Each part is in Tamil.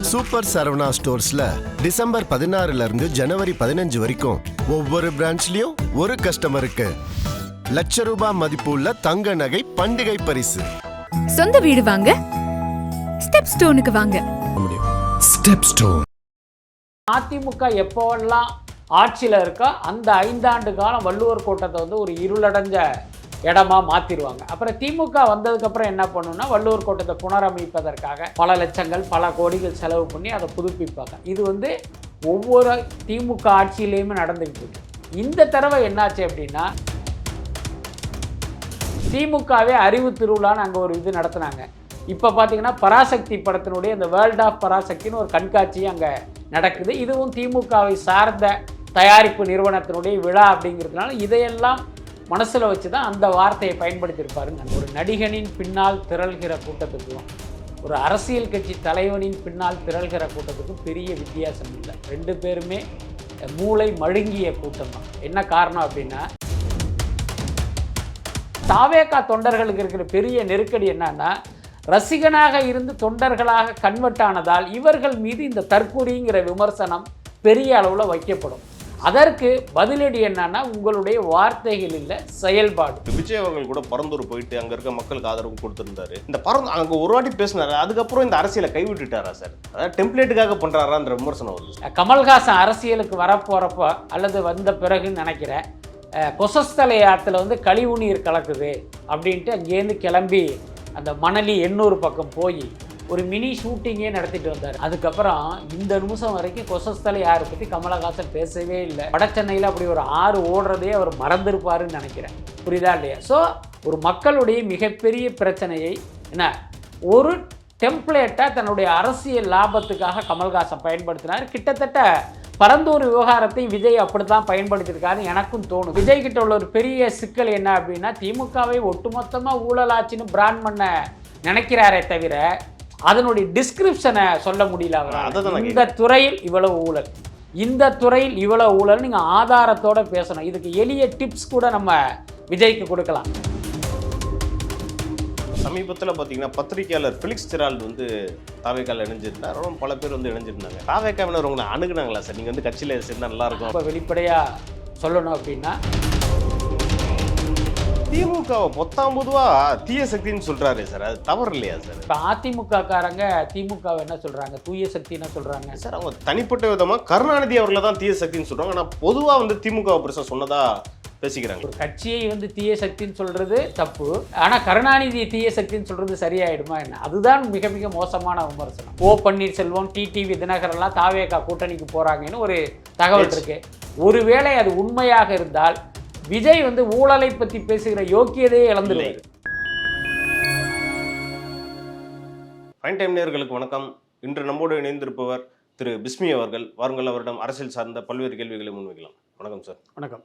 சூப்பர் சரவணா ஸ்டோர்ஸ்ல டிசம்பர் 16 இருந்து ஜனவரி 15 வரைக்கும் ஒவ்வொரு பிரான்ச்லயும் ஒரு கஸ்டமருக்கு ₹1,00,000 மதிப்புள்ள தங்க நகை பண்டிகை பரிசு. சொந்த வீடு வாங்க ஸ்டெப் ஸ்டோனுக்கு வாங்க. Step stone. அதிமுக எப்போவெல்லாம் ஆட்சியில் இருக்கோ அந்த 5 ஆண்டு காலம் வள்ளுவர் கோட்டத்தை வந்து ஒரு இருளடைஞ்ச இடமா மாற்றிடுவாங்க. அப்புறம் திமுக வந்ததுக்கப்புறம் என்ன பண்ணுன்னா வள்ளுவர் கோட்டத்தை புனரமைப்பதற்காக பல லட்சங்கள் பல கோடிகள் செலவு பண்ணி அதை புதுப்பிப்பாங்க. இது வந்து ஒவ்வொரு திமுக ஆட்சியிலையுமே நடந்துக்கிட்டு இருக்கு. இந்த தடவை என்னாச்சு அப்படின்னா திமுகவே அறிவு திருவிழான்னு அங்கே ஒரு இது நடத்துனாங்க. இப்போ பார்த்தீங்கன்னா பராசக்தி படத்தினுடைய இந்த வேர்ல்ட் ஆஃப் பராசக்தின்னு ஒரு கண்காட்சி அங்கே நடக்குது. இதுவும் திமுகவை சார்ந்த தயாரிப்பு நிறுவனத்தினுடைய விழா அப்படிங்கிறதுனால இதையெல்லாம் மனசில் வச்சு தான் அந்த வார்த்தையை பயன்படுத்தியிருப்பாருங்க. ஒரு நடிகனின் பின்னால் திரள்கிற கூட்டத்துக்கும் ஒரு அரசியல் கட்சி தலைவனின் பின்னால் திரள்கிற கூட்டத்துக்கும் பெரிய வித்தியாசம் இல்லை. 2 பேருமே மூளை மழுங்கிய கூட்டம் தான். என்ன காரணம் அப்படின்னா தாவேகா தொண்டர்களுக்கு இருக்கிற பெரிய நெருக்கடி என்னன்னா ரசிகனாக இருந்து தொண்டர்களாக கன்வெர்ட் ஆனதால் இவர்கள் மீது இந்த தற்கூரிங்கிற விமர்சனம் பெரிய அளவில் வைக்கப்படும். அதற்கு பதிலடி என்னன்னா உங்களுடைய வார்த்தைகள் இல்லை செயல்பாடு. விஜய் அவர்கள் கூட பரந்தூர் போயிட்டு அங்க இருக்க மக்களுக்கு ஆதரவு கொடுத்திருந்தாரு. இந்த அங்க ஒரு வாட்டி பேசினாரு, அதுக்கப்புறம் இந்த அரசியலை கைவிட்டுட்டாரா சார்? அதாவது டெம்ப்ளேட்டுக்காக பண்றாரான்ற விமர்சனம் வருது. கமல்ஹாசன் அரசியலுக்கு வரப்போறப்போ அல்லது வந்த பிறகுன்னு நினைக்கிறேன் கொசஸ்தலை ஆற்றுல வந்து கழிவு நீர் கலக்குது அப்படின்ட்டு அங்கேருந்து கிளம்பி அந்த மணலி 800 பக்கம் போய் ஒரு மினி ஷூட்டிங்கே நடத்திட்டு வந்தார். அதுக்கப்புறம் இந்த நிமிஷம் வரைக்கும் கொசஸ்தலை ஆறு பற்றி கமலஹாசன் பேசவே இல்லை. வட சென்னையில் அப்படி ஒரு ஆறு ஓடுறதே அவர் மறந்துருப்பாருன்னு நினைக்கிறேன். புரியுதா இல்லையா? ஸோ ஒரு மக்களுடைய மிகப்பெரிய பிரச்சனையை என்ன ஒரு டெம்ப்ளேட்டாக தன்னுடைய அரசியல் லாபத்துக்காக கமல்ஹாசன் பயன்படுத்தினார். கிட்டத்தட்ட பரந்தூர் விவகாரத்தை விஜய் அப்படித்தான் பயன்படுத்தியிருக்காருன்னு எனக்கும் தோணும். விஜய் கிட்ட உள்ள ஒரு பெரிய சிக்கல் என்ன அப்படின்னா திமுகவை ஒட்டுமொத்தமாக ஊழலாச்சின்னு பிராண்ட் பண்ண நினைக்கிறாரே தவிர அதனுடைய டிஸ்கிரிப்ஷனை சொல்ல முடியல. அவர் இந்த துறையில் இவ்வளவு ஊழல், இந்த துறையில் இவ்வளவு ஊழல் நீங்கள் ஆதாரத்தோடு பேசணும். இதுக்கு எளிய டிப்ஸ் கூட நம்ம விஜய்க்கு கொடுக்கலாம். சமீபத்தில் பார்த்தீங்கன்னா பத்திரிகையாளர் ஃபெலிக்ஸ் ஜெரால்டு வந்து தாவேக்காவில் இணைஞ்சிருந்தார். பல பேர் வந்து இணைஞ்சிருந்தாங்க. தாவேக்காவினர் உங்களை அணுகுனாங்களா சார்? நீங்கள் வந்து கட்சியில் சேர்ந்தால் நல்லாயிருக்கும். இப்போ வெளிப்படையாக சொல்லணும் அப்படின்னா திமுகவை 19 தீய சக்தின்னு சொல்கிறாரு சார். அது தவறு இல்லையா சார்? இப்போ அதிமுக காரங்க திமுகவை என்ன சொல்கிறாங்க? தூய சக்தின்னு சொல்கிறாங்க சார். அவங்க தனிப்பட்ட விதமாக கருணாநிதி அவர்களை தான் தீய சக்தின்னு சொல்கிறாங்க. ஆனால் பொதுவாக வந்து திமுக பெருசாக சொன்னதா பேசிக்கிறாங்க. ஒரு கட்சியை வந்து தீய சக்தின்னு சொல்றது தப்பு, ஆனா கருணாநிதியை தீய சக்தின்னு சொல்றது சரியாயிடுமா என்ன? அதுதான் மிக மிக மோசமான விமர்சனம். ஓ பன்னீர்செல்வம், டிடிவி தினகரன் எல்லாம் தாவேகா கூட்டணிக்கு போறாங்கன்னு ஒரு தகவல் இருக்கு. ஒருவேளை அது உண்மையாக இருந்தால் விஜய் வந்து ஊழலை பத்தி பேசுகிற யோக்கியதையே இழந்துள்ளார். ஃபைன் டைம் நேயர்களுக்கு வணக்கம். இன்று நம்மோடு இணைந்திருப்பவர் திரு பிஸ்மி அவர்கள். வாருங்கள், அவரிடம் அரசியல் சார்ந்த பல்வேறு கேள்விகளை முன்வைக்கலாம். வணக்கம் சார். வணக்கம்.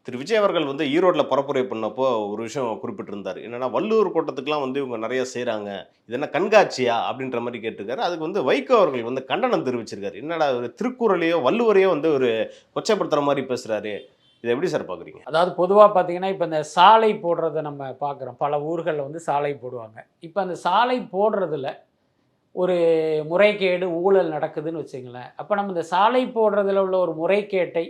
திரு விஜய் அவர்கள் வந்து ஈரோட்டில் பரப்புரை பண்ணப்போ ஒரு விஷயம் குறிப்பிட்டிருந்தார். என்னன்னா வள்ளுவர் கோட்டத்துக்குலாம் வந்து இவங்க நிறைய செய்கிறாங்க, இது என்ன கண்காட்சியா அப்படின்ற மாதிரி கேட்டிருக்காரு. அதுக்கு வந்து வைகோ அவர்கள் வந்து கண்டனம் தெரிவிச்சிருக்காரு. என்னடா ஒரு திருக்குறளையோ வள்ளுவரையோ வந்து ஒரு கொச்சைப்படுத்துற மாதிரி பேசுறாரு, இதை எப்படி சார் பார்க்குறீங்க? அதாவது பொதுவாக பார்த்தீங்கன்னா இப்போ இந்த சாலை போடுறதை நம்ம பார்க்குறோம். பல ஊர்களில் வந்து சாலை போடுவாங்க. இப்போ அந்த சாலை போடுறதுல ஒரு முறைகேடு ஊழல் நடக்குதுன்னு வச்சுங்களேன். அப்போ நம்ம இந்த சாலை போடுறதுல உள்ள ஒரு முறைகேட்டை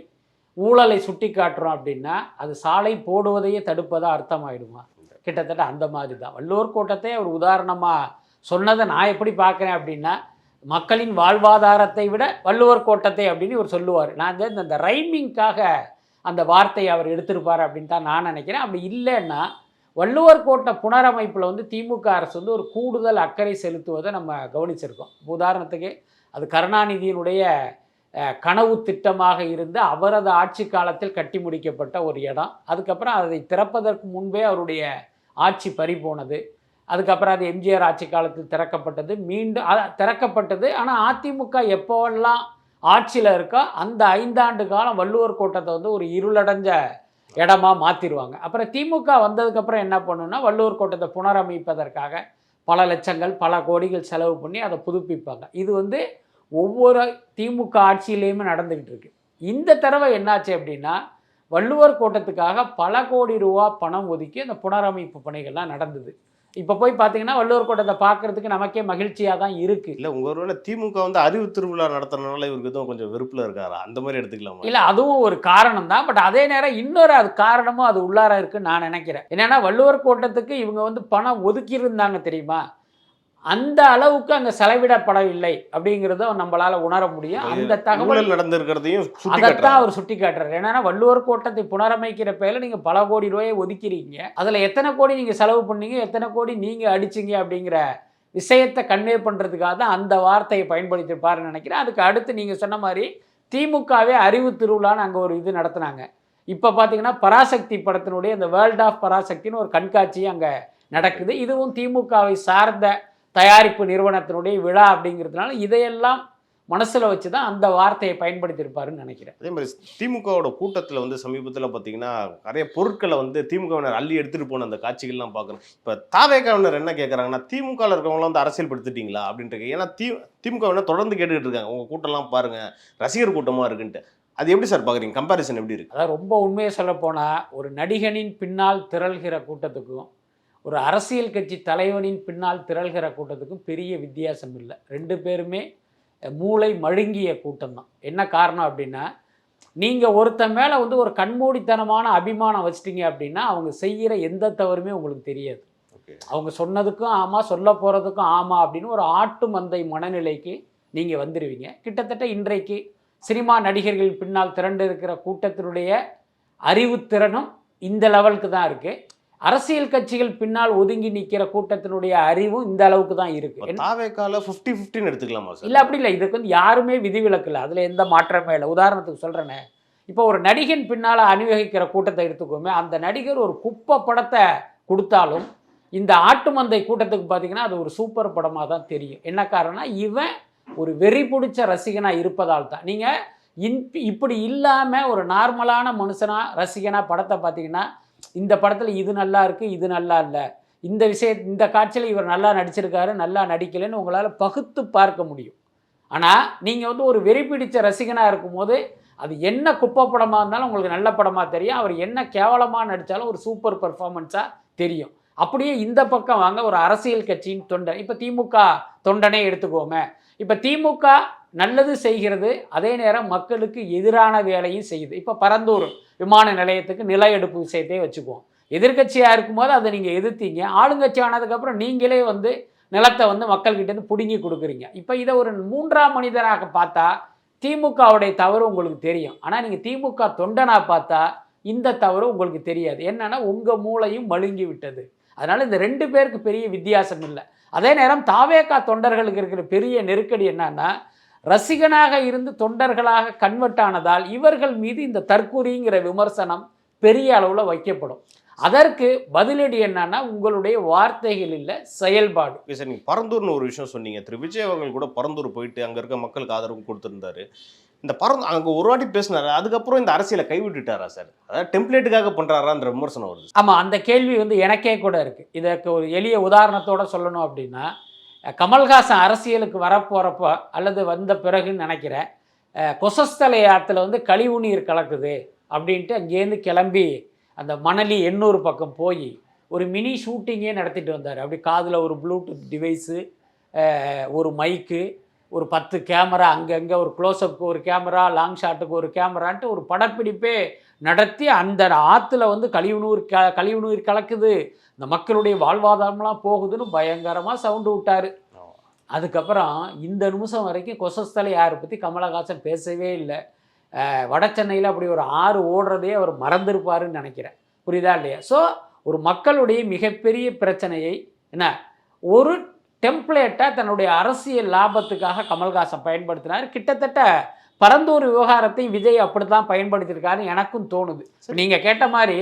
ஊழலை சுட்டி காட்டுறோம் அப்படின்னா அது சாலை போடுவதையே தடுப்பதாக அர்த்தமாயிடுமா? கிட்டத்தட்ட அந்த மாதிரி தான் வள்ளுவர் கோட்டத்தை அவர் உதாரணமாக சொன்னதை நான் எப்படி பார்க்குறேன் அப்படின்னா மக்களின் வாழ்வாதாரத்தை விட வள்ளுவர் கோட்டத்தை அப்படின்னு இவர் சொல்லுவார். நான் இந்த ரைமிங்காக அந்த வார்த்தையை அவர் எடுத்திருப்பார் அப்படின்னு தான் நான் நினைக்கிறேன். அப்படி இல்லைன்னா வள்ளுவர் கோட்டை புனரமைப்பில் வந்து திமுக அரசு வந்து ஒரு கூடுதல் அக்கறை செலுத்துவதை நம்ம கவனிச்சிருக்கோம். உதாரணத்துக்கு அது கருணாநிதியினுடைய கனவு திட்டமாக இருந்து அவரது ஆட்சி காலத்தில் கட்டி முடிக்கப்பட்ட ஒரு இடம். அதுக்கப்புறம் அதை திறப்பதற்கு முன்பே அவருடைய ஆட்சி பறிபோனது. அதுக்கப்புறம் அது எம்ஜிஆர் ஆட்சி காலத்தில் திறக்கப்பட்டது, மீண்டும் திறக்கப்பட்டது. ஆனால் அதிமுக எப்போவெல்லாம் ஆட்சியில் இருக்கோ அந்த 5 ஆண்டு காலம் வள்ளுவர் கோட்டத்தை வந்து ஒரு இருளடைஞ்ச இடமா மாற்றிடுவாங்க. அப்புறம் திமுக வந்ததுக்கப்புறம் என்ன பண்ணுன்னா வள்ளுவர் கோட்டத்தை புனரமைப்பதற்காக பல லட்சங்கள் பல கோடிகள் செலவு பண்ணி அதை புதுப்பிப்பாங்க. இது வந்து ஒவ்வொரு திமுக ஆட்சியிலையுமே நடந்துக்கிட்டு இருக்கு. இந்த தடவை என்னாச்சு அப்படின்னா வள்ளுவர் கோட்டத்துக்காக பல கோடி ரூபா பணம் ஒதுக்கி அந்த புனரமைப்பு பணிகள்லாம் நடந்தது. இப்போ போய் பார்த்தீங்கன்னா வள்ளுவர் கோட்டத்தை பார்க்கறதுக்கு நமக்கே மகிழ்ச்சியாக தான் இருக்கு. இல்ல உங்க ஒருவேளை திமுக வந்து அறிவு திருவிழா நடத்துறதுனால இவருக்கு எதுவும் கொஞ்சம் வெறுப்புல இருக்காரா, அந்த மாதிரி எடுத்துக்கலாமா? இல்லை, அதுவும் ஒரு காரணம் தான். பட் அதே நேரம் இன்னொரு அது காரணமும் அது உள்ளார இருக்குன்னு நான் நினைக்கிறேன். என்னன்னா வள்ளுவர் கோட்டத்துக்கு இவங்க வந்து பணம் ஒதுக்கி இருந்தாங்க தெரியுமா, அந்த அளவுக்கு அங்கே செலவிடப்படவில்லை அப்படிங்கிறத நம்மளால உணர முடியும். அந்த தகவல் நடந்திருக்கிறதையும் அதைத்தான் அவர் சுட்டி காட்டுறாரு. என்னன்னா வள்ளுவர் கோட்டத்தை புனரமைக்கிற பேரில் நீங்க பல கோடி ரூபாயை ஒதுக்கிறீங்க, அதுல எத்தனை கோடி நீங்க செலவு பண்ணீங்க, எத்தனை கோடி நீங்க அடிச்சீங்க அப்படிங்கிற விஷயத்தை கன்வே பண்றதுக்காக தான் அந்த வார்த்தையை பயன்படுத்தியிருப்பாருன்னு நினைக்கிறேன். அதுக்கு அடுத்து நீங்க சொன்ன மாதிரி திமுகவே அறிவு திருவிழான்னு அங்கே ஒரு இது நடத்துனாங்க. இப்போ பார்த்தீங்கன்னா பராசக்தி படத்தினுடைய இந்த வேர்ல்ட் ஆஃப் பராசக்தின்னு ஒரு கண்காட்சி அங்கே நடக்குது. இதுவும் திமுகவை சார்ந்த தயாரிப்பு நிறுவனத்தினுடைய விழா அப்படிங்கிறதுனால இதையெல்லாம் மனசில் வச்சு தான் அந்த வார்த்தையை பயன்படுத்தியிருப்பாருன்னு நினைக்கிறேன். அதே மாதிரி திமுகவோட கூட்டத்தில் வந்து சமீபத்தில் பார்த்தீங்கன்னா நிறைய பொருட்களை வந்து திமுகவினர் அள்ளி எடுத்துகிட்டு போன அந்த காட்சிகள்லாம் பார்க்குறோம். இப்போ தாவேகாவினர் என்ன கேட்குறாங்கன்னா, திமுகவில் இருக்கவங்களாம் வந்து அரசியல்படுத்திட்டீங்களா அப்படின்ட்டு. ஏன்னா திமுகவினர் தொடர்ந்து கேட்டுக்கிட்டு இருக்காங்க, உங்கள் கூட்டம்லாம் பாருங்கள் ரசிகர் கூட்டமாக இருக்குன்ட்டு. அது எப்படி சார் பார்க்குறீங்க? கம்பேரிசன் எப்படி இருக்குது? அதான் ரொம்ப உண்மையை சொல்ல போனால், ஒரு நடிகனின் பின்னால் திரள்கிற கூட்டத்துக்கும் ஒரு அரசியல் கட்சி தலைவனின் பின்னால் திரள்கிற கூட்டத்துக்கும் பெரிய வித்தியாசம் இல்லை. ரெண்டு பேருமே மூளை மழுங்கிய கூட்டம் தான். என்ன காரணம் அப்படின்னா, நீங்கள் ஒருத்தன் மேலே வந்து ஒரு கண்மூடித்தனமான அபிமானம் வச்சிட்டிங்க அப்படின்னா அவங்க செய்கிற எந்த தவறுமே உங்களுக்கு தெரியாது. அவங்க சொன்னதுக்கும் ஆமாம், சொல்ல போகிறதுக்கும் ஆமாம் அப்படின்னு ஒரு ஆட்டு மந்தை மனநிலைக்கு நீங்கள் வந்துடுவீங்க. கிட்டத்தட்ட இன்றைக்கு சினிமா நடிகர்கள் பின்னால் திரண்டு இருக்கிற கூட்டத்தினுடைய அறிவுத்திறனும் இந்த லெவலுக்கு தான் இருக்குது. அரசியல் கட்சிகள் பின்னால் ஒதுங்கி நிற்கிற கூட்டத்தினுடைய அறிவும் இந்த அளவுக்கு தான் இருக்கு. தாவேகால 50-50 எடுத்துக்கலாமா சார்? இல்லை, அப்படி இல்லை. இதுக்கு வந்து யாருமே விதிவிலக்கு இல்லை, அதில் எந்த மாற்றமே இல்லை. உதாரணத்துக்கு சொல்கிறேனே, இப்போ ஒரு நடிகன் பின்னால் அணிவகிக்கிற கூட்டத்தை எடுத்துக்கோமே, அந்த நடிகர் ஒரு குப்பை படத்தை கொடுத்தாலும் இந்த ஆட்டு மந்தை கூட்டத்துக்கு பார்த்தீங்கன்னா அது ஒரு சூப்பர் படமாக தான் தெரியும். என்ன காரணம்னா, இவன் ஒரு வெறி பிடிச்ச ரசிகனாக இருப்பதால் தான். நீங்கள் இப்படி இல்லாமல் ஒரு நார்மலான மனுஷனாக ரசிகனாக படத்தை பார்த்தீங்கன்னா, இந்த படத்தில் இது நல்லா இருக்குது, இது நல்லா இல்லை, இந்த காட்சியில் இவர் நல்லா நடிச்சிருக்காரு, நல்லா நடிக்கலைன்னு உங்களால் பகுத்து பார்க்க முடியும். ஆனால் நீங்கள் வந்து ஒரு வெறி பிடிச்ச ரசிகனாக இருக்கும்போது அது என்ன குப்பை படமாக இருந்தாலும் உங்களுக்கு நல்ல படமாக தெரியும், அவர் என்ன கேவலமாக நடித்தாலும் ஒரு சூப்பர் பர்ஃபார்மன்ஸாக தெரியும். அப்படியே இந்த பக்கம் வாங்க, ஒரு அரசியல் கட்சியின் தொண்டன், இப்போ திமுக தொண்டனே எடுத்துக்கோமே. இப்போ திமுக நல்லது செய்கிறது, அதே நேரம் மக்களுக்கு எதிரான வேலையும் செய்யுது. இப்போ பரந்தூர் விமான நிலையத்துக்கு நில எடுப்பு விஷயத்தையே வச்சுக்குவோம். எதிர்கட்சியாக இருக்கும்போது அதை நீங்கள் எதிர்த்தீங்க, ஆளுங்கட்சி ஆனதுக்கப்புறம் நீங்களே வந்து நிலத்தை வந்து மக்கள்கிட்டேருந்து பிடுங்கி கொடுக்குறீங்க. இப்போ இதை ஒரு மூன்றாம் மனிதராக பார்த்தா திமுகவுடைய தவறு உங்களுக்கு தெரியும். ஆனால் நீங்கள் திமுக தொண்டனாக பார்த்தா இந்த தவறு உங்களுக்கு தெரியாது. என்னன்னா உங்கள் மூளையும் மழுங்கி விட்டது. அதனால் இந்த ரெண்டு பேருக்கு பெரிய வித்தியாசம் இல்லை. அதே நேரம் தாவேகா தொண்டர்களுக்கு இருக்கிற பெரிய நெருக்கடி என்னன்னா, ரசிகனாக இருந்து தொண்டர்களாக கன்வெர்ட் ஆனதால் இவர்கள் மீது இந்த தற்கூரிங்கிற விமர்சனம் பெரிய அளவில் வைக்கப்படும். அதற்கு பதிலடி என்னன்னா, உங்களுடைய வார்த்தைகள் இல்லை, செயல்பாடு. சார், நீங்கள் பரந்தூர்னு ஒரு விஷயம் சொன்னீங்க. திரு விஜய் அவர்கள் கூட பரந்தூர் போயிட்டு அங்கே இருக்க மக்களுக்கு ஆதரவு கொடுத்துருந்தாரு. இந்த அங்கே ஒரு வாட்டி பேசினாரு, அதுக்கப்புறம் இந்த அரசியலை கைவிட்டுட்டாரா சார்? அதாவது டெம்ப்ளேட்டுக்காக பண்ணுறாரான்ற விமர்சனம் வருது. ஆமாம், அந்த கேள்வி வந்து எனக்கே கூட இருக்குது. இதற்கு ஒரு எளிய உதாரணத்தோடு சொல்லணும் அப்படின்னா, கமல்ஹாசன் அரசியலுக்கு வரப்போகிறப்போ அல்லது வந்த பிறகுன்னு நினைக்கிறேன், கொசஸ்தலை ஆற்றுல வந்து கழிவு நீர் கலக்குது அப்படின்ட்டு அங்கேருந்து கிளம்பி அந்த மணலி எண்ணூர் பக்கம் போய் ஒரு மினி ஷூட்டிங்கே நடத்திட்டு வந்தார். அப்படி காதில் ஒரு ப்ளூடூத் டிவைஸு, ஒரு மைக்கு, ஒரு 10 கேமரா, அங்கங்கே ஒரு க்ளோஸ்அப்புக்கு ஒரு கேமரா, லாங் ஷாட்டுக்கு ஒரு கேமரான்ட்டு ஒரு படப்பிடிப்பே நடத்தி அந்த ஆற்றுல வந்து கழிவு நீர் கலக்குது, இந்த மக்களுடைய வாழ்வாதாரம்லாம் போகுதுன்னு பயங்கரமாக சவுண்டு விட்டார். அதுக்கப்புறம் இந்த நிமிஷம் வரைக்கும் கொசஸ்தலை யாரை பற்றி கமலஹாசன் பேசவே இல்லை. வட சென்னையில் அப்படி ஒரு ஆறு ஓடுறதே அவர் மறந்துருப்பாருன்னு நினைக்கிறேன். புரியுதா இல்லையா? ஸோ ஒரு மக்களுடைய மிகப்பெரிய பிரச்சனையை என்ன ஒரு டெம்ப்ளேட்டாக தன்னுடைய அரசியல் லாபத்துக்காக கமல்ஹாசன் பயன்படுத்தினார். கிட்டத்தட்ட பரந்தூர் விவகாரத்தை விஜய் அப்படி தான் பயன்படுத்தியிருக்காருன்னு எனக்கும் தோணுது. நீங்கள் கேட்ட மாதிரி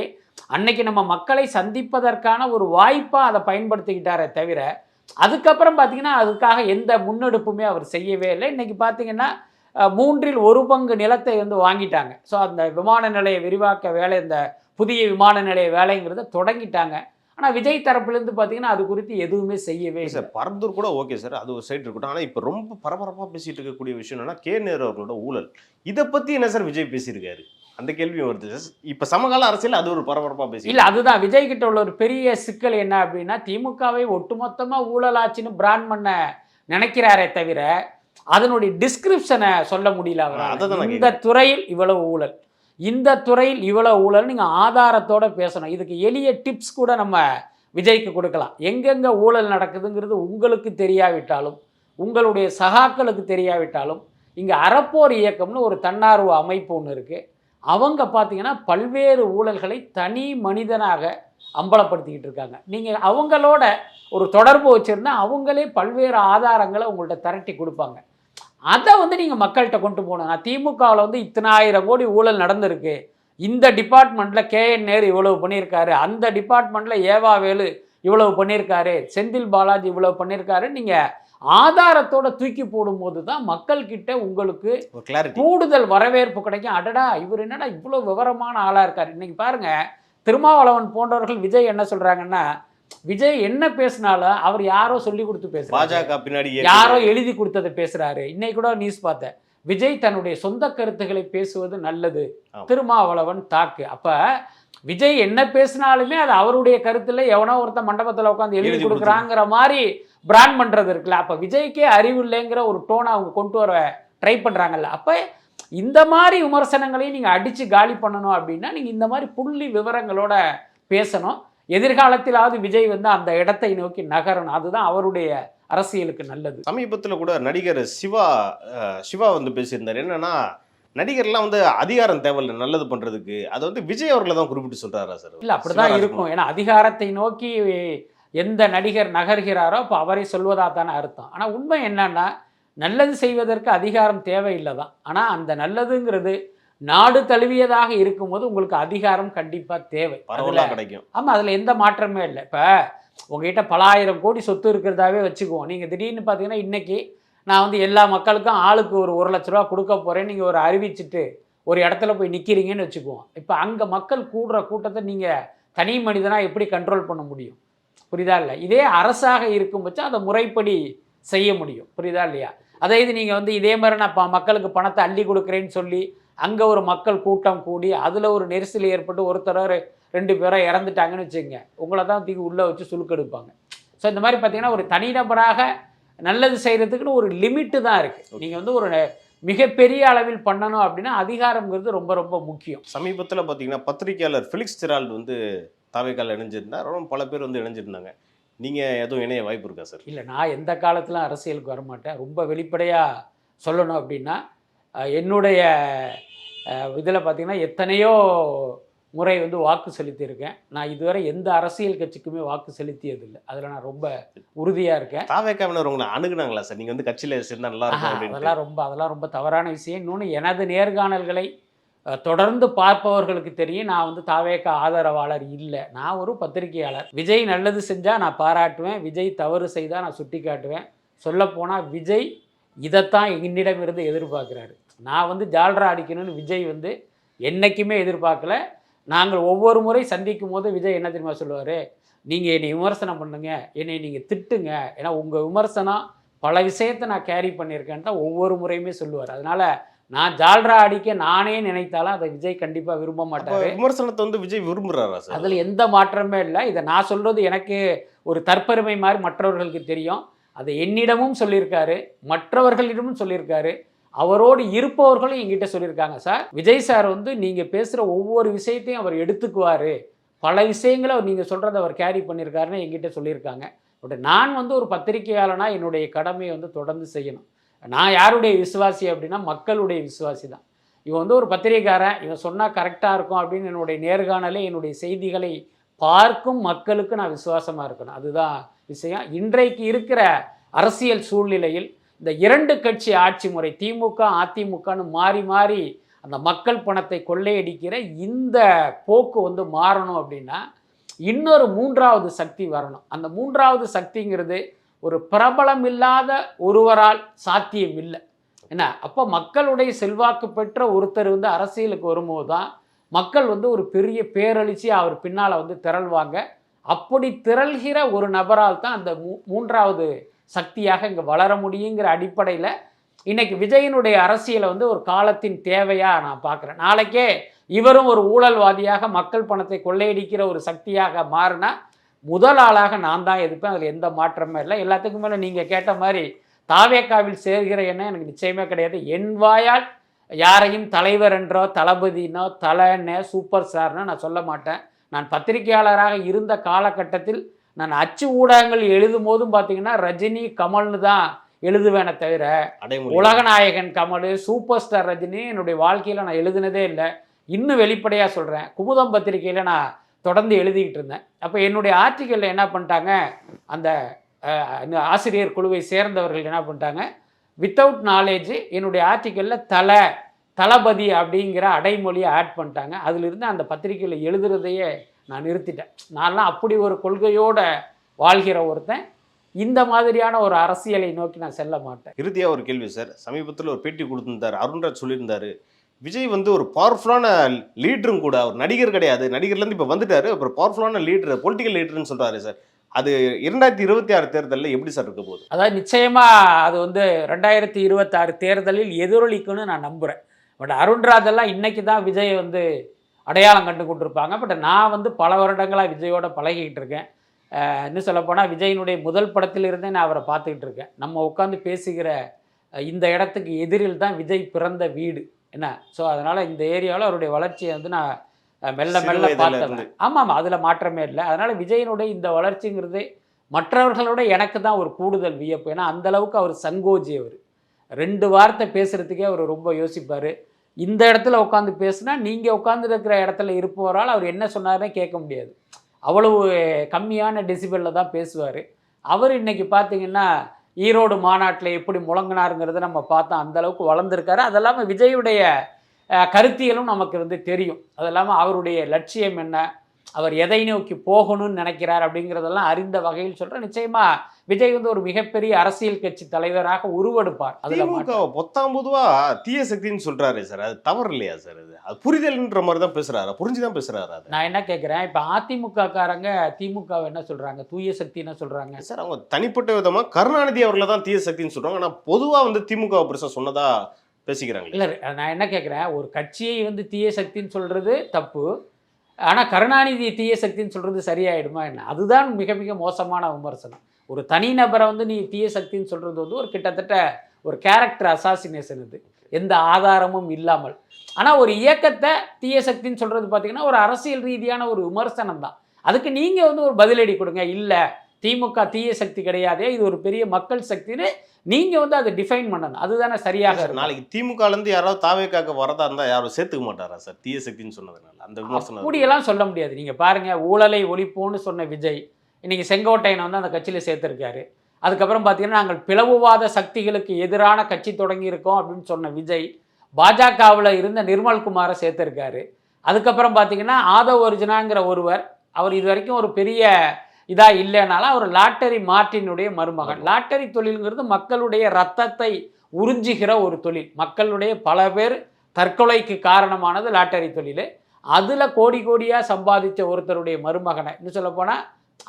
அன்னைக்கு நம்ம மக்களை சந்திப்பதற்கான ஒரு வாய்ப்பாக அதை பயன்படுத்திக்கிட்டாரே தவிர, அதுக்கப்புறம் பார்த்தீங்கன்னா அதுக்காக எந்த முன்னெடுப்புமே அவர் செய்யவே இல்லை. இன்றைக்கி பார்த்தீங்கன்னா 1/3 நிலத்தை வந்து வாங்கிட்டாங்க. ஸோ அந்த விமான நிலைய விரிவாக்க வேலை, இந்த புதிய விமான நிலைய வேலைங்கிறத தொடங்கிட்டாங்க. ஆனால் விஜய் தரப்புலேருந்து பார்த்தீங்கன்னா அது குறித்து எதுவுமே செய்யவே இல்லை. சார், பரந்தூர் கூட ஓகே சார், அது ஒரு சைடு இருக்கட்டும். ஆனால் இப்போ ரொம்ப பரபரப்பாக பேசிகிட்டு இருக்கக்கூடிய விஷயம் என்னன்னா, கே நேரு அவர்களோட ஊழல். இதை பற்றி என்ன சார் விஜய் பேசியிருக்காரு? அந்த கேள்வியும் வருது சார். இப்ப சமகால அரசியல் அது ஒரு பரபரப்பா பேசி இல்ல அதுதான் விஜய் கிட்ட உள்ள ஒரு பெரிய சிக்கல் என்ன அப்படின்னா, திமுகவை ஒட்டுமொத்தமா ஊழலாச்சுன்னு பிராண்ட் பண்ண நினைக்கிறாரே தவிர அதனுடைய டிஸ்கிரிப்ஷனை சொல்ல முடியல அதான் அவரால். நான் இந்த துறையில் இவ்வளவு ஊழல், இந்த துறையில் இவ்வளவு ஊழல், நீங்க ஆதாரத்தோட பேசணும். இதுக்கு எளிய டிப்ஸ் கூட நம்ம விஜய்க்கு கொடுக்கலாம். எங்கெங்க ஊழல் நடக்குதுங்கிறது உங்களுக்கு தெரியாவிட்டாலும், உங்களுடைய சகாக்களுக்கு தெரியாவிட்டாலும், இங்க அறப்போர் இயக்கம்னு ஒரு தன்னார்வ அமைப்பு ஒன்று இருக்கு. அவங்க பார்த்தீங்கன்னா பல்வேறு ஊழல்களை தனி மனிதனாக அம்பலப்படுத்திக்கிட்டு இருக்காங்க. நீங்கள் அவங்களோட ஒரு தொடர்பு வச்சுருந்தா அவங்களே பல்வேறு ஆதாரங்களை உங்கள்கிட்ட திரட்டி கொடுப்பாங்க. அதை வந்து நீங்கள் மக்கள்கிட்ட கொண்டு போகணும். நான் திமுகவில் வந்து இத்தனை 1000 கோடி ஊழல் நடந்திருக்கு, இந்த டிபார்ட்மெண்ட்டில் கேஎன் நேரு இவ்வளவு பண்ணியிருக்காரு, அந்த டிபார்ட்மெண்ட்டில் ஏவாவேலு இவ்வளவு பண்ணியிருக்காரு, செந்தில் பாலாஜி இவ்வளவு பண்ணியிருக்காரு, நீங்கள் ஆதாரத்தோட தூக்கி போடும்போது தான் மக்கள்கிட்ட உங்களுக்கு கூடுதல் வரவேற்பு கிடைக்கும். அடடா இவர் என்னடா இவ்வளோ விவரமான ஆளாக இருக்கார். இன்னைக்கு பாருங்க, திருமாவளவன் போன்றவர்கள் விஜய் என்ன சொல்கிறாங்கன்னா, விஜய் என்ன பேசினாலும் அவர் யாரோ சொல்லி கொடுத்து பேசுறாரு, பாஜக பின்னாடி யாரோ எழுதி கொடுத்ததை பேசுறாரு. இன்னைக்கு கூட நியூஸ் பார்த்தேன், விஜய் தன்னுடைய சொந்த கருத்துக்களை பேசுவது நல்லது, திருமாவளவன் தாக்கு. அப்ப விஜய் என்ன பேசினாலுமே அது அவருடைய கருத்துல எவனோ ஒருத்த மண்டபத்தில் உட்காந்து எழுதி கொடுக்குறாங்கிற மாதிரி பிராண்ட் பண்றது இருக்குல்ல. அப்ப விஜய்க்கே அறிவு இல்லைங்கிற ஒரு டோனை அவங்க கொண்டு வர ட்ரை பண்றாங்கல்ல. அப்ப இந்த மாதிரி விமர்சனங்களையும் நீங்க அடிச்சு காலி பண்ணணும் அப்படின்னா நீங்க இந்த மாதிரி புள்ளி விவரங்களோட பேசணும். எதிர்காலத்திலாவது விஜய் வந்து அந்த இடத்தை நோக்கி நகரணும். அதுதான் அவருடைய அரசியலுக்கு நல்லது. சமீபத்தில் கூட நடிகர் சிவா வந்து பேசியிருந்தார். என்னன்னா, நடிகர்லாம் வந்து அதிகாரம் தேவையில்லை நல்லது பண்றதுக்கு, அது வந்து விஜய் அவர்களை தான் குறிப்பிட்டு சொல்றாரா சார்? இல்ல அப்படிதான் இருக்கும். ஏன்னா அதிகாரத்தை நோக்கி எந்த நடிகர் நகர்கிறாரோ அப்போ அவரை சொல்வதா தானே அர்த்தம். ஆனால் உண்மை என்னன்னா, நல்லது செய்வதற்கு அதிகாரம் தேவையில்லை தான். ஆனால் அந்த நல்லதுங்கிறது நாடு தழுவியதாக இருக்கும்போது உங்களுக்கு அதிகாரம் கண்டிப்பாக தேவை, கிடைக்கும். ஆமாம், அதில் எந்த மாற்றமே இல்லை. இப்போ உங்ககிட்ட பல 1000 கோடி சொத்து இருக்கிறதாவே வச்சுக்குவோம். நீங்கள் திடீர்னு பார்த்தீங்கன்னா இன்னைக்கு நான் வந்து எல்லா மக்களுக்கும் ஆளுக்கு ஒரு 1 லட்ச ரூபா கொடுக்க போகிறேன் நீங்கள் ஒரு அறிவிச்சுட்டு ஒரு இடத்துல போய் நிற்கிறீங்கன்னு வச்சுக்குவோம். இப்போ அங்கே மக்கள் கூடுற கூட்டத்தை நீங்கள் தனி மனிதனாக எப்படி கண்ட்ரோல் பண்ண முடியும்? புரியுதா இல்லை? இதே அரசாக இருக்கும் பட்சம் அதை முறைப்படி செய்ய முடியும். புரியுதா இல்லையா? அதே இது நீங்கள் வந்து இதே மாதிரி நான் மக்களுக்கு பணத்தை அள்ளி கொடுக்குறேன்னு சொல்லி அங்கே ஒரு மக்கள் கூட்டம் கூடி அதில் ஒரு நெரிசல் ஏற்பட்டு ஒருத்தர் 2 பேரோ இறந்துட்டாங்கன்னு வச்சுக்கோங்க, உங்களை தான் தூக்கி உள்ளே வச்சு சுலுக்கெடுப்பாங்க. ஸோ இந்த மாதிரி பார்த்தீங்கன்னா ஒரு தனிநபராக நல்லது செய்கிறதுக்குன்னு ஒரு லிமிட்டு தான் இருக்குது. நீங்கள் வந்து ஒரு மிகப்பெரிய அளவில் பண்ணணும் அப்படின்னா அதிகாரங்கிறது ரொம்ப ரொம்ப முக்கியம். சமீபத்தில் பார்த்தீங்கன்னா பத்திரிகையாளர் ஃபெலிக்ஸ் ஜெரால்டு வந்து தாவேக்கால இணைஞ்சிருந்தார். பல பேர் வந்து இணைஞ்சிருந்தாங்க. நீங்கள் எதுவும் இணைய வாய்ப்பு இருக்கா சார்? இல்லை, நான் எந்த காலத்திலும் அரசியலுக்கு வரமாட்டேன். ரொம்ப வெளிப்படையாக சொல்லணும் அப்படின்னா என்னுடைய இதில் பார்த்திங்கன்னா எத்தனையோ முறை வந்து வாக்கு செலுத்தியிருக்கேன். நான் இதுவரை எந்த அரசியல் கட்சிக்குமே வாக்கு செலுத்தியதில்லை. அதில் நான் ரொம்ப உறுதியாக இருக்கேன். தாவேக்காவினர் உங்களை அணுகுனாங்களா சார்? நீங்கள் வந்து கட்சியில் சேர்ந்தா நல்லா இருக்கும்? அதெல்லாம் ரொம்ப தவறான விஷயம். இன்னொன்று, எனது நேர்காணல்களை தொடர்ந்து பார்ப்பவர்களுக்கு தெரியும், நான் வந்து தாவேக்கா ஆதரவாளர் இல்லை. நான் ஒரு பத்திரிகையாளர். விஜய் நல்லது செஞ்சால் நான் பாராட்டுவேன், விஜய் தவறு செய்தால் நான் சுட்டி காட்டுவேன். சொல்லப்போனால் விஜய் இதைத்தான் என்னிடமிருந்து எதிர்பார்க்குறாரு. நான் வந்து ஜால்ரா அடிக்கணும்னு விஜய் வந்து என்றைக்குமே எதிர்பார்க்கல. நாங்கள் ஒவ்வொரு முறை சந்திக்கும் போது விஜய் என்ன தெரியுமா சொல்லுவார், நீங்கள் என்னை விமர்சனம் பண்ணுங்க, என்னை நீங்கள் திட்டுங்க, ஏன்னா உங்கள் விமர்சனம் பல விஷயத்தை நான் கேரி பண்ணியிருக்கேன்னு தான் ஒவ்வொரு முறையுமே சொல்லுவார். அதனால் நான் ஜால்ரா அடிக்க நானே நினைத்தாலும் அதை விஜய் கண்டிப்பாக விரும்ப மாட்டார். விமர்சனத்தை வந்து விஜய் விரும்புகிறாரா சார்? அதில் எந்த மாற்றமே இல்லை. இதை நான் சொல்கிறது எனக்கு ஒரு தற்பெருமை மாதிரி மற்றவர்களுக்கு தெரியும். அதை என்னிடமும் சொல்லியிருக்காரு, மற்றவர்களிடமும் சொல்லியிருக்காரு, அவரோடு இருப்பவர்களும் என்கிட்ட சொல்லியிருக்காங்க. சார், விஜய் சார் வந்து நீங்கள் பேசுகிற ஒவ்வொரு விஷயத்தையும் அவர் எடுத்துக்குவார், பல விஷயங்களை அவர் நீங்கள் சொல்கிறத அவர் கேரி பண்ணியிருக்காருன்னு என்கிட்ட சொல்லியிருக்காங்க. பட் நான் வந்து ஒரு பத்திரிகையாளனா என்னுடைய கடமையை வந்து தொடர்ந்து செய்யணும். நான் யாருடைய விசுவாசி அப்படின்னா மக்களுடைய விசுவாசி தான். இவன் வந்து ஒரு பத்திரிகைக்காரன், இவன் சொன்னால் கரெக்டாக இருக்கும் அப்படின்னு என்னுடைய நேர்காணலே என்னுடைய செய்திகளை பார்க்கும் மக்களுக்கு நான் விசுவாசமாக இருக்கணும். அதுதான் விஷயம். இன்றைக்கு இருக்கிற அரசியல் சூழ்நிலையில் இந்த 2 கட்சி ஆட்சி முறை, திமுக அதிமுகன்னு மாறி மாறி அந்த மக்கள் பணத்தை கொள்ளையடிக்கிற இந்த போக்கு வந்து மாறணும் அப்படின்னா இன்னொரு 3வது சக்தி வரணும். அந்த 3வது சக்திங்கிறது ஒரு பிரபலம் இல்லாத ஒருவரால் சாத்தியம் இல்லை. என்ன, அப்போ மக்களுடைய செல்வாக்கு பெற்ற ஒருத்தர் வந்து அரசியலுக்கு வரும்போது தான் மக்கள் வந்து ஒரு பெரிய பேரழிச்சி அவர் பின்னால் வந்து திரள்வாங்க. அப்படி திரள்கிற ஒரு நபரால் தான் அந்த 3வது சக்தியாக இங்கே வளர முடியுங்கிற அடிப்படையில் இன்னைக்கு விஜயனுடைய அரசியலை வந்து ஒரு காலத்தின் தேவையாக நான் பார்க்குறேன். நாளைக்கே இவரும் ஒரு ஊழல்வாதியாக மக்கள் பணத்தை கொள்ளையடிக்கிற ஒரு சக்தியாக மாறினா முதல் ஆளாக நான் தான் எதிர்ப்பேன். அதில் எந்த மாற்றமே இல்லை. எல்லாத்துக்கும் மேலே நீங்கள் கேட்ட மாதிரி தாவேக்காவில் சேர்கிற எண்ணம் எனக்கு நிச்சயமே கிடையாது. என் வாயால் யாரையும் தலைவர் என்றோ தளபதினோ தலைன்னோ சூப்பர் ஸ்டார்னோ நான் சொல்ல மாட்டேன். நான் பத்திரிகையாளராக இருந்த காலகட்டத்தில் நான் அச்சு ஊடகங்கள் எழுதும் போதும் பார்த்தீங்கன்னா ரஜினி கமல்னு தான் எழுதுவேனே தவிர உலகநாயகன் கமல் சூப்பர் ஸ்டார் ரஜினி என்னுடைய வாழ்க்கையில் நான் எழுதுனதே இல்லை. இன்னும் வெளிப்படையாக சொல்கிறேன், குமுதம் பத்திரிகையில் நான் தொடர்ந்து எழுதிக்கிட்டு இருந்தேன். அப்போ என்னுடைய ஆர்டிக்கலில் என்ன பண்ணிட்டாங்க, அந்த ஆசிரியர் குழுவை சேர்ந்தவர்கள் என்ன பண்ணிட்டாங்க, வித்தவுட் நாலேஜ் என்னுடைய ஆர்டிக்கலில் தளபதி அப்படிங்கிற அடைமொழியை ஆட் பண்ணிட்டாங்க. அதிலிருந்து அந்த பத்திரிகையில் எழுதுறதையே நான் நிறுத்திட்டேன். நான்லாம் அப்படி ஒரு கொள்கையோடு வாழ்கிற ஒருத்தன். இந்த மாதிரியான ஒரு அரசியலை நோக்கி நான் செல்ல மாட்டேன். இறுதியாக ஒரு கேள்வி சார். சமீபத்தில் ஒரு பேட்டி கொடுத்துருந்தார், அருண்ராஜ் சொல்லியிருந்தாரு, விஜய் வந்து ஒரு பவர்ஃபுல்லான லீடரும் கூட, அவர் நடிகர் கிடையாது, நடிகர்லேருந்து இப்போ வந்துட்டாரு, அப்புறம் பவர்ஃபுல்லான லீடர், பொலிட்டிக்கல் லீடர்னு சொல்கிறாரு சார். அது 2026 தேர்தலில் எப்படி சார் இருக்க போகுது? அதாவது நிச்சயமாக அது வந்து 2026 தேர்தலில் எதிரொலிக்குன்னு நான் நம்புகிறேன். பட் அருண்ராஜெல்லாம் இன்னைக்கு தான் விஜய் வந்து அடையாளம் கண்டு கொண்டிருப்பாங்க. பட் நான் வந்து பல வருடங்களாக விஜயோட பழகிக்கிட்டு இருக்கேன். இன்னும் சொல்லப்போனால் விஜயினுடைய முதல் படத்திலிருந்தே நான் அவரை பார்த்துக்கிட்டு இருக்கேன். நம்ம உட்காந்து பேசுகிற இந்த இடத்துக்கு எதிரில் தான் விஜய் பிறந்த வீடு என்ன. ஸோ அதனால் இந்த ஏரியாவில் அவருடைய வளர்ச்சியை வந்து நான் மெல்ல மெல்ல பார்த்தேன். ஆமாம், அதில் மாற்றமே இல்லை. அதனால் விஜயனுடைய இந்த வளர்ச்சிங்கிறது மற்றவர்களோட எனக்கு தான் ஒரு கூடுதல் வியப்பு. ஏன்னா அந்தளவுக்கு அவர் சங்கோஜி. அவர் 2 வார்த்தை பேசுகிறதுக்கே அவர் ரொம்ப யோசிப்பார். இந்த இடத்துல உட்காந்து பேசுனா நீங்கள் உட்காந்து இருக்கிற இடத்துல இருப்பவரால் அவர் என்ன சொன்னார்னே கேட்க முடியாது. அவ்வளவு கம்மியான டெசிபலில் தான் பேசுவார். அவர் இன்றைக்கி பார்த்தீங்கன்னா ஈரோடு மாநாட்டில் எப்படி முழங்கினாருங்கிறத நம்ம பார்த்தோம். அந்தளவுக்கு வளர்ந்துருக்காரு. அது இல்லாமல் விஜயுடைய கருத்தியலும் நமக்கு வந்து தெரியும். அது இல்லாமல் அவருடைய லட்சியம் என்ன, அவர் எதை நோக்கி போகணும்னு நினைக்கிறார் அப்படிங்கிறதெல்லாம் அறிந்த வகையில் சொல்கிறேன். நிச்சயமாக விஜய் வந்து ஒரு மிகப்பெரிய அரசியல் கட்சி தலைவராக உருவெடுப்பார். பொத்தாம் பொதுவா தீய சக்தின்னு சொல்றாரு சார், அது தவறு இல்லையா சார்? அது புரிதல்ன்ற மாதிரி தான் பேசுறாரு, புரிஞ்சுதான் பேசுறாரு. நான் என்ன கேட்குறேன், இப்போ அதிமுக காரங்க திமுக என்ன சொல்றாங்க, தூய சக்தி என்ன சொல்றாங்க சார்? அவங்க தனிப்பட்ட விதமா கருணாநிதி அவர்களை தான் தீய சக்தின்னு சொல்றாங்க. ஆனால் பொதுவாக வந்து திமுக பெருசா சொன்னதா பேசிக்கிறாங்க. இல்லை, நான் என்ன கேட்குறேன், ஒரு கட்சியை வந்து தீய சக்தின்னு சொல்றது தப்பு. ஆனால் கருணாநிதி தீய சக்தின்னு சொல்கிறது சரியாயிடுமா என்ன? அதுதான் மிக மிக மோசமான விமர்சனம். ஒரு தனிநபரை வந்து நீ தீய சக்தின்னு சொல்கிறது வந்து ஒரு கிட்டத்தட்ட ஒரு கேரக்டர் அசாசினேஷன். இது எந்த ஆதாரமும் இல்லாமல். ஆனால் ஒரு இயக்கத்தை தீய சக்தின்னு சொல்கிறது பார்த்திங்கன்னா ஒரு அரசியல் ரீதியான ஒரு விமர்சனம் தான். அதுக்கு நீங்கள் வந்து ஒரு பதிலடி கொடுங்க. இல்லை, திமுக தீய சக்தி கிடையாது, இது ஒரு பெரிய மக்கள் சக்தின்னு நீங்கள் வந்து அதை டிஃபைன் பண்ணணும். அதுதானே சரியாக இருக்கும். நாளைக்கு திமுகலேருந்து யாராவது தாவேக்காக வரதா இருந்தால் யாரும் சேர்த்துக்க மாட்டாரா சார் தீய சக்தின்னு சொன்னதுனால? அந்த விமர்சனம் அப்படியெல்லாம் சொல்ல முடியாது. நீங்கள் பாருங்கள், ஊழலை ஒழிப்போன்னு சொன்ன விஜய் இன்றைக்கி செங்கோட்டையனை வந்து அந்த கட்சியில் சேர்த்துருக்காரு. அதுக்கப்புறம் பார்த்தீங்கன்னா நாங்கள் பிளவுவாத சக்திகளுக்கு எதிரான கட்சி தொடங்கியிருக்கோம் அப்படின்னு சொன்ன விஜய் பாஜகவில் இருந்த நிர்மல்குமாரை சேர்த்துருக்காரு. அதுக்கப்புறம் பார்த்தீங்கன்னா ஆதவ் அர்ஜுனாங்கிற ஒருவர், அவர் இது வரைக்கும் ஒரு பெரிய இதாக இல்லைனாலும் அவர் லாட்டரி மார்ட்டினுடைய மருமகன். லாட்டரி தொழிலுங்கிறது மக்களுடைய ரத்தத்தை உறிஞ்சுகிற ஒரு தொழில். மக்களுடைய பல பேர் தற்கொலைக்கு காரணமானது லாட்டரி தொழில். அதில் கோடி கோடியாக சம்பாதிச்ச ஒருத்தருடைய மருமகனை, இன்னும் சொல்லப்போனால்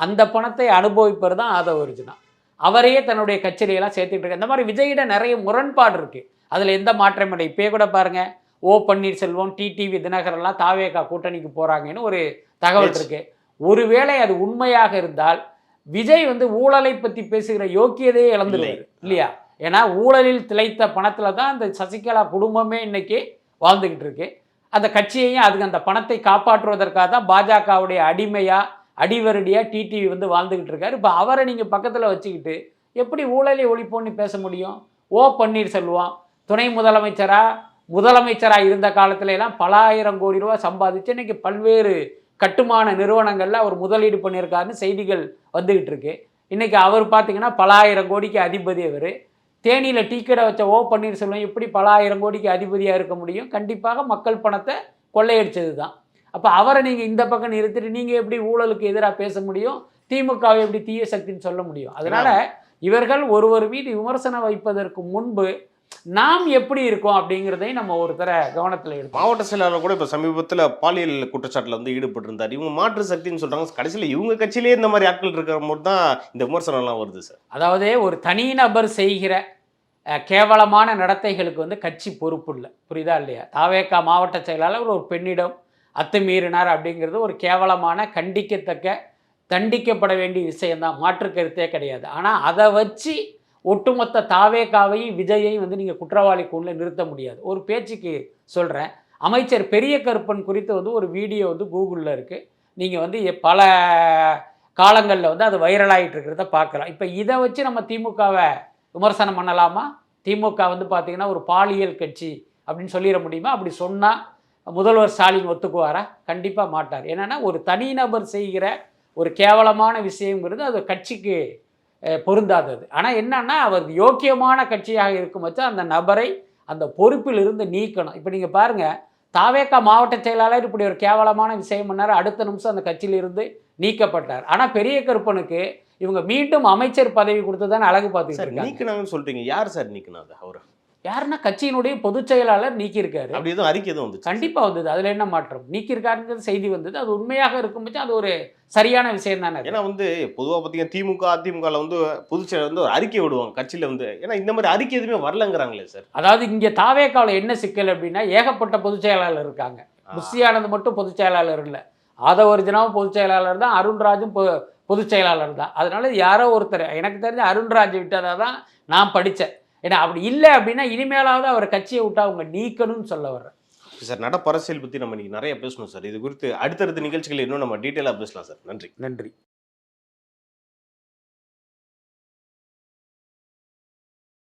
அந்த பணத்தை அனுபவிப்பது தான் ஆதவ் அர்ஜுனா. அவரையே தன்னுடைய கட்சியிலையெல்லாம் சேர்த்துட்டு இருக்க. இந்த மாதிரி விஜயிட நிறைய முரண்பாடு இருக்குது. அதில் எந்த மாற்றம் இல்லை. இப்போ கூட பாருங்கள், ஓ பன்னீர்செல்வம், டிடிவி தினகரெல்லாம் தாவேகா கூட்டணிக்கு போகிறாங்கன்னு ஒரு தகவல் இருக்குது. ஒருவேளை அது உண்மையாக இருந்தால் விஜய் வந்து ஊழலை பற்றி பேசுகிற யோக்கியதையே இழந்துடுவார் இல்லையா? ஏன்னா ஊழலில் திளைத்த பணத்தில் தான் அந்த சசிகலா குடும்பமே இன்னைக்கு வாழ்ந்துக்கிட்டு இருக்கு. அந்த கட்சியையும் அதுக்கு அந்த பணத்தை காப்பாற்றுவதற்காக தான் பாஜகவுடைய அடிவரடியாக டிடிவி வந்து வாழ்ந்துக்கிட்டு இருக்காரு. இப்போ அவரை நீங்கள் பக்கத்தில் வச்சுக்கிட்டு எப்படி ஊழலை ஒழிப்போன்னு பேச முடியும்? ஓ பன்னீர்செல்வம் துணை முதலமைச்சராக இருந்த காலத்துல எல்லாம் பல ஆயிரம் கோடி ரூபா சம்பாதிச்சு இன்னைக்கு பல்வேறு கட்டுமான நிறுவனங்களில் அவர் முதலீடு பண்ணியிருக்காருன்னு செய்திகள் வந்துக்கிட்டு இருக்கு. இன்றைக்கி அவர் பார்த்தீங்கன்னா பல ஆயிரம் கோடிக்கு அதிபதி. அவர் தேனியில் டீ கடை வச்ச ஓ பன்னீர்செல்வம் எப்படி பல ஆயிரம் கோடிக்கு அதிபதியாக இருக்க முடியும்? கண்டிப்பாக மக்கள் பணத்தை கொள்ளையடிச்சது தான். அப்போ அவரை நீங்கள் இந்த பக்கம் நிறுத்திட்டு நீங்கள் எப்படி ஊழலுக்கு எதிராக பேச முடியும்? திமுகவை எப்படி தீய சக்தின்னு சொல்ல முடியும்? அதனால் இவர்கள் ஒருவர் மீது விமர்சனம் வைப்பதற்கு முன்பு நாம் எப்படி இருக்கோம் அப்படிங்கிறதையும் நம்ம ஒருத்தரை கவனத்தில் எடுப்போம். மாவட்ட செயலாளர் கூட இப்போ சமீபத்தில் பாலியல் குற்றச்சாட்டில் வந்து ஈடுபட்டிருந்தார். இவங்க மாற்று சக்தின்னு சொல்கிறாங்க. கடைசியில் இவங்க கட்சியிலே இந்த மாதிரி ஆட்கள் இருக்கிற போது தான் இந்த விமர்சனம்லாம் வருது சார். அதாவது ஒரு தனிநபர் செய்கிற கேவலமான நடத்தைகளுக்கு வந்து கட்சி பொறுப்பு இல்லை. புரியுதா இல்லையா? தாவேகா மாவட்ட செயலாளர் ஒரு பெண்ணிடம் அத்துமீறினார் அப்படிங்கிறது ஒரு கேவலமான, கண்டிக்கத்தக்க, தண்டிக்கப்பட வேண்டிய விஷயம்தான், மாற்று கருத்தே கிடையாது. ஆனால் அதை வச்சு ஒட்டுமொத்த தாவேகாவையும் விஜயையும் வந்து நீங்கள் குற்றவாளி கூண்டில் நிறுத்த முடியாது. ஒரு பேச்சுக்கு சொல்கிறேன், அமைச்சர் பெரிய கருப்பன் குறித்து வந்து ஒரு வீடியோ வந்து கூகுளில் இருக்குது. நீங்கள் வந்து பல காலங்களில் வந்து அது வைரலாகிட்டு இருக்கிறத பார்க்கலாம். இப்போ இதை வச்சு நம்ம திமுகவை விமர்சனம் பண்ணலாமா? திமுக வந்து பார்த்திங்கன்னா ஒரு பாலியல் கட்சி அப்படின்னு சொல்லிட முடியுமா? அப்படி சொன்னால் முதல்வர் ஸ்டாலின் ஒத்துக்குவாரா? கண்டிப்பாக மாட்டார். என்னென்னா ஒரு தனிநபர் செய்கிற ஒரு கேவலமான விஷயங்கிறது அது கட்சிக்கு பொருந்தாதது. ஆனால் என்னன்னா அவர் யோக்கியமான கட்சியாக இருக்கும் வச்சு அந்த நபரை அந்த பொறுப்பில் இருந்து நீக்கணும். இப்போ நீங்கள் பாருங்கள், தாவேகா மாவட்ட செயலாளர் இப்படி ஒரு கேவலமான விஷயம் பண்ணார், அடுத்த நிமிஷம் அந்த கட்சியிலிருந்து நீக்கப்பட்டார். ஆனால் பெரிய கருப்பனுக்கு இவங்க மீண்டும் அமைச்சர் பதவி கொடுத்து தான் அழகு பார்த்துக்கிட்டு நீக்கினாங்கன்னு சொல்றீங்க. யார் சார் நீக்கினாது? அவரு யாருன்னா கட்சியினுடைய பொதுச் செயலாளர் நீக்கியிருக்காரு. அப்படி எதுவும் அறிக்கை எதுவும் வந்து? கண்டிப்பாக வந்தது. அதில் என்ன மாற்றம்? நீக்கியிருக்காருங்கிறது செய்தி வந்தது. அது உண்மையாக இருக்கும் பட்சம் அது ஒரு சரியான விஷயம் தானே. ஏன்னா வந்து பொதுவாக பார்த்தீங்கன்னா திமுக அதிமுகவில் வந்து பொதுச்செயலர் வந்து ஒரு அறிக்கை விடுவாங்க கட்சியில் வந்து. ஏன்னா இந்த மாதிரி அறிக்கை எதுவுமே வரலங்கிறாங்களே சார். அதாவது இங்கே தாவேகாவில் என்ன சிக்கல் அப்படின்னா, ஏகப்பட்ட பொதுச் செயலாளர் இருக்காங்க. புஷி ஆனந்த் மட்டும் பொதுச் செயலாளர் இல்லை, ஆதவர்ஜனாவும் பொதுச் செயலாளர் தான், அருண்ராஜும் பொதுச் செயலாளர் தான். அதனால யாரோ ஒருத்தர், எனக்கு தெரிஞ்ச அருண்ராஜ் விட்டதாக தான் நான் படித்தேன். ஏன்னா அப்படி இல்லை அப்படின்னா இனிமேலாவது அவர் கட்சியை விட்டு அவங்க நீக்கணும்னு சொல்ல வர்றேன். சார், நடப்பு அரசியல் பற்றி நம்ம இன்னைக்கு நிறைய பேசணும் சார். இது குறித்து அடுத்தடுத்த நிகழ்ச்சிகள் இன்னும் நம்ம டீட்டெயிலாக பேசலாம் சார். நன்றி. நன்றி.